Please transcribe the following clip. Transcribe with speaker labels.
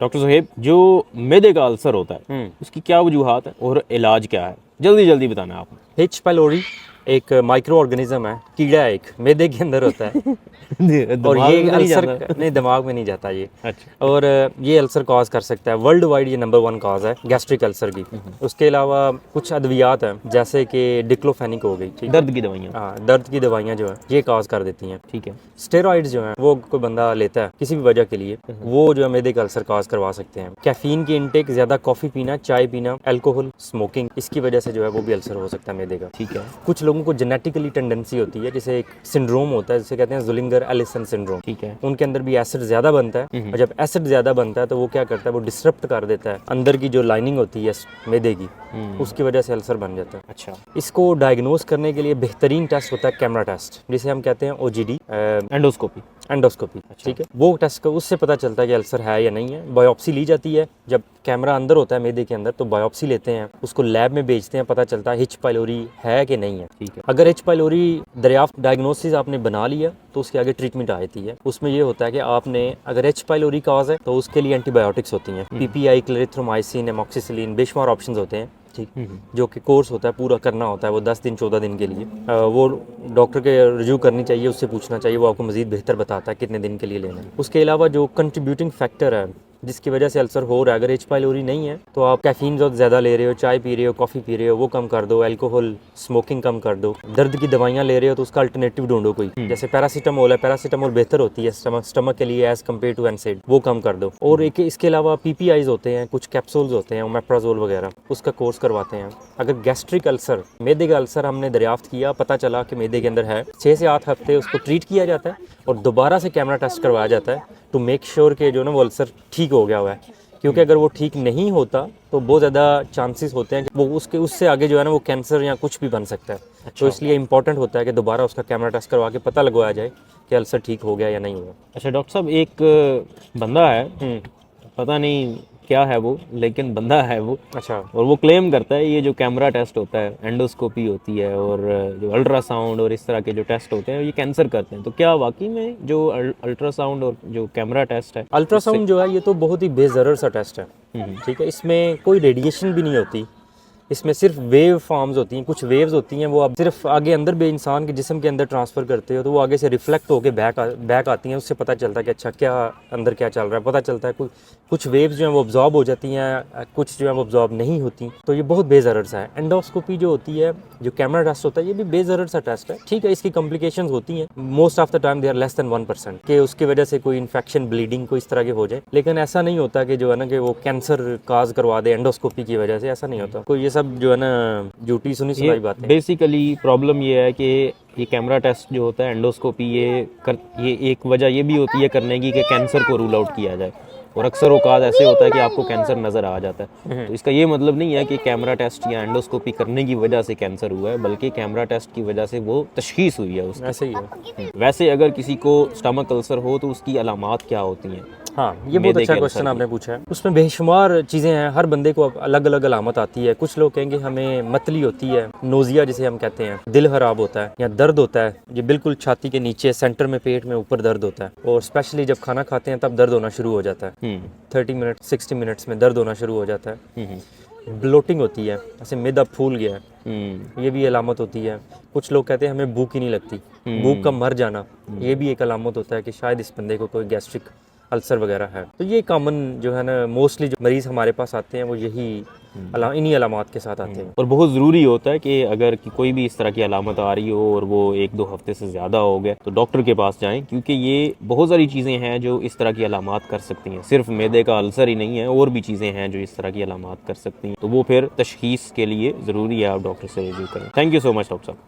Speaker 1: Doctor साहेब, जो मैदे का अल्सर होता है उसकी क्या वजूहात है और इलाज क्या है, जल्दी जल्दी बताना आप।
Speaker 2: H. pylori एक माइक्रो ऑर्गेनिज्म है, कीड़ा है, एक मैदे के अंदर होता है और ये अल्सर नहीं, दिमाग में नहीं जाता ये।
Speaker 1: अच्छा।
Speaker 2: और ये अल्सर कॉज कर सकता है, वर्ल्ड वाइड ये नंबर 1 कॉज है गैस्ट्रिक अल्सर की। उसके अलावा कुछ अद्वियात हैं जैसे कि डिक्लोफेनिक हो गई, ठीक है,
Speaker 1: दर्द की दवाइयाँ।
Speaker 2: हाँ, दर्द की दवाइयाँ जो है ये कॉज कर देती हैं।
Speaker 1: ठीक है।
Speaker 2: स्टेरॉइड्स जो हैं वो कोई बंदा लेता है किसी भी वजह के लिए, वो जो है मैदे का अल्सर कॉज करवा सकते हैं। कैफीन की इनटेक, ज्यादा कॉफी पीना, चाय पीना, अल्कोहल, स्मोकिंग, इसकी वजह से जो है वो भी अल्सर हो सकता है मैदे का।
Speaker 1: ठीक है।
Speaker 2: कुछ लोगों को जेनेटिकली टेंडेंसी होती है, जैसे एक सिंड्रोम होता है जिसे कहते हैं जुलिंगर एलिसन सिंड्रोम।
Speaker 1: ठीक है।
Speaker 2: उनके अंदर भी एसिड ज्यादा बनता है, और जब एसिड ज्यादा बनता है तो वो क्या करता है, वो डिसरप्ट कर देता है अंदर की जो लाइनिंग होती है मैदे की, उसकी वजह से अल्सर बन जाता है।
Speaker 1: अच्छा।
Speaker 2: इसको डायग्नोज करने के लिए बेहतरीन टेस्ट होता है कैमरा टेस्ट, जिसे हम कहते हैं OGD,
Speaker 1: एंडोस्कोपी।
Speaker 2: एंडोस्कोपी। ठीक है, वो टेस्ट का उससे पता चलता है कि अल्सर है या नहीं है। बायोप्सी ली जाती है, जब कैमरा अंदर होता है मैदे के अंदर तो बायोप्सी लेते हैं, उसको लैब में भेजते हैं, पता चलता है H. pylori है कि नहीं है।
Speaker 1: ठीक है।
Speaker 2: अगर H. pylori दरियाफ्त डायग्नोसिस आपने बना लिया तो उसके आगे ट्रीटमेंट आती है। उसमें ये होता है कि आपने अगर H. pylori काज है तो उसके लिए एंटीबायोटिक्स होती हैं, PPI, क्लेरिथ्रोमाइसिन, एमोक्सिसिलिन, बेशुमार ऑप्शंस होते हैं, ठीक, जो कि कोर्स होता है, पूरा करना होता है वो 10 दिन 14 दिन के लिए। वो डॉक्टर के रिव्यू करनी चाहिए, उससे पूछना चाहिए, वो आपको मजीद बेहतर बताता है कितने दिन के लिए लेना है। उसके अलावा जो कंट्रीब्यूटिंग फैक्टर है जिसकी वजह से अल्सर हो रहा है, अगर H. pylori नहीं है तो आप कैफीन जो ज़्यादा ले रहे हो, चाय पी रहे हो, कॉफ़ी पी रहे हो, वो कम कर दो, अल्कोहल, स्मोकिंग कम कर दो, दर्द की दवाइयाँ ले रहे हो तो उसका अल्टरनेटिव ढूंढो कोई, जैसे पैरासीटामोल है, पैरासीटामोल बेहतर होती है स्टमक के लिए एज कम्पेयर टू NSAID, वो कम कर दो। और एक इसके अलावा PPIs होते हैं, कुछ कैप्सूल्स होते हैं, ओमेप्राजोल वगैरह, उसका कोर्स करवाते हैं। अगर गैस्ट्रिक अल्सर, मैदे का अल्सर हमने दरियाफ्त किया, पता चला कि मैदे के अंदर है, 6 से 8 हफ्ते उसको ट्रीट किया जाता है और दोबारा से कैमरा टेस्ट करवाया जाता है टू मेक श्योर कि जो ना वो अल्सर ठीक हो गया हुआ है, क्योंकि अगर वो ठीक नहीं होता तो बहुत ज़्यादा चांसेस होते हैं कि वो उससे आगे जो है ना वो कैंसर या कुछ भी बन सकता है। तो इसलिए इंपॉर्टेंट होता है कि दोबारा उसका कैमरा टेस्ट करवा के पता लगवाया जाए कि अल्सर ठीक हो गया या नहीं हुआ।
Speaker 1: अच्छा डॉक्टर साहब, एक बंदा है, पता नहीं क्या है वो, लेकिन बंदा है वो।
Speaker 2: अच्छा।
Speaker 1: और वो क्लेम करता है ये जो कैमरा टेस्ट होता है, एंडोस्कोपी होती है और जो अल्ट्रासाउंड और इस तरह के जो टेस्ट होते हैं ये कैंसर करते हैं, तो क्या वाकई में जो अल्ट्रासाउंड और जो कैमरा टेस्ट है,
Speaker 2: अल्ट्रासाउंड जो है ये तो बहुत ही बेज़रर सा टेस्ट है, ठीक है, इसमें कोई रेडिएशन भी नहीं होती, इसमें सिर्फ वेव फॉर्म्स होती हैं, कुछ वेव्स होती हैं, वो आप सिर्फ आगे अंदर भी इंसान के जिस्म के अंदर ट्रांसफ़र करते हो तो वो आगे से रिफ्लेक्ट होकर बैक आती हैं, उससे पता चलता है कि अच्छा क्या अंदर क्या चल रहा है, पता चलता है। कुछ वेव्स जो हैं वो ऑब्जॉर्ब हो जाती हैं, कुछ जो है वो ऑब्जॉर्ब नहीं होती, तो ये बहुत बेज़रर सा है। एंडोस्कोपी जो होती है, जो कैमरा टेस्ट होता है, ये भी बेज़रर सा टेस्ट है, ठीक है, इसकी कॉम्प्लिकेशंस होती हैं, most of the time they are less than 1% कि उसकी वजह से कोई इन्फेक्शन, ब्लीडिंग, कोई इस तरह के हो जाए, लेकिन ऐसा नहीं होता कि जो है ना कि वो कैंसर काज करवा दे एंडोस्कोपी की वजह से, ऐसा नहीं होता। कोई ये सब जो है ना झूठी सुनी सुनाई बातें।
Speaker 1: बेसिकली प्रॉब्लम ये है कि ये कैमरा टेस्ट जो होता है, एंडोस्कोपी, ये एक वजह ये भी होती है करने की कि कैंसर को रूल आउट किया जाए, और अक्सर औकात ऐसे होता है कि आपको कैंसर नज़र आ जाता है। तो इसका ये मतलब नहीं है कि कैमरा टेस्ट या एंडोस्कोपी करने की वजह से कैंसर हुआ है, बल्कि कैमरा टेस्ट की वजह से वो तशखीस हुई है उसकी।
Speaker 2: ऐसे ही है।
Speaker 1: वैसे अगर किसी को स्टमक अल्सर हो तो उसकी अलामात क्या होती हैं?
Speaker 2: हाँ, ये बहुत अच्छा क्वेश्चन आपने पूछा है। उसमें बेशुमार चीज़ें हैं, हर बंदे को अलग अलग अलामत आती है। कुछ लोग कहेंगे हमें मतली होती है, नोजिया जिसे हम कहते हैं, दिल खराब होता है, या दर्द होता है, ये बिल्कुल छाती के नीचे सेंटर में, पेट में ऊपर दर्द होता है, और स्पेशली जब खाना खाते हैं तब दर्द होना शुरू हो जाता है। 30 मिनट 60 मिनट्स में दर्द होना शुरू हो जाता है। ब्लोटिंग होती है, ऐसे मैदा फूल गया है, ये भी अलामत होती है। कुछ लोग कहते हैं हमें भूख ही नहीं लगती, भूख का मर जाना, ये भी एक अलामत होता है कि शायद इस बंदे को कोई गैस्ट्रिक अल्सर वगैरह है। तो ये कॉमन जो है ना, मोस्टली जो मरीज़ हमारे पास आते हैं वो यही इन्हीं अलामात के साथ आते हैं।
Speaker 1: और बहुत ज़रूरी होता है कि अगर कोई भी इस तरह की अलामत आ रही हो और वो 1-2 हफ्ते से ज़्यादा हो गया तो डॉक्टर के पास जाएं, क्योंकि ये बहुत सारी चीज़ें हैं जो इस तरह की अलामत कर सकती हैं। सिर्फ मैदे का अल्सर ही नहीं है, और भी चीज़ें हैं जो इस तरह की अलामत कर सकती हैं, तो वो फिर तशखीस के लिए ज़रूरी है आप डॉक्टर से रिव्यू करें। Thank you so much doctor साहब।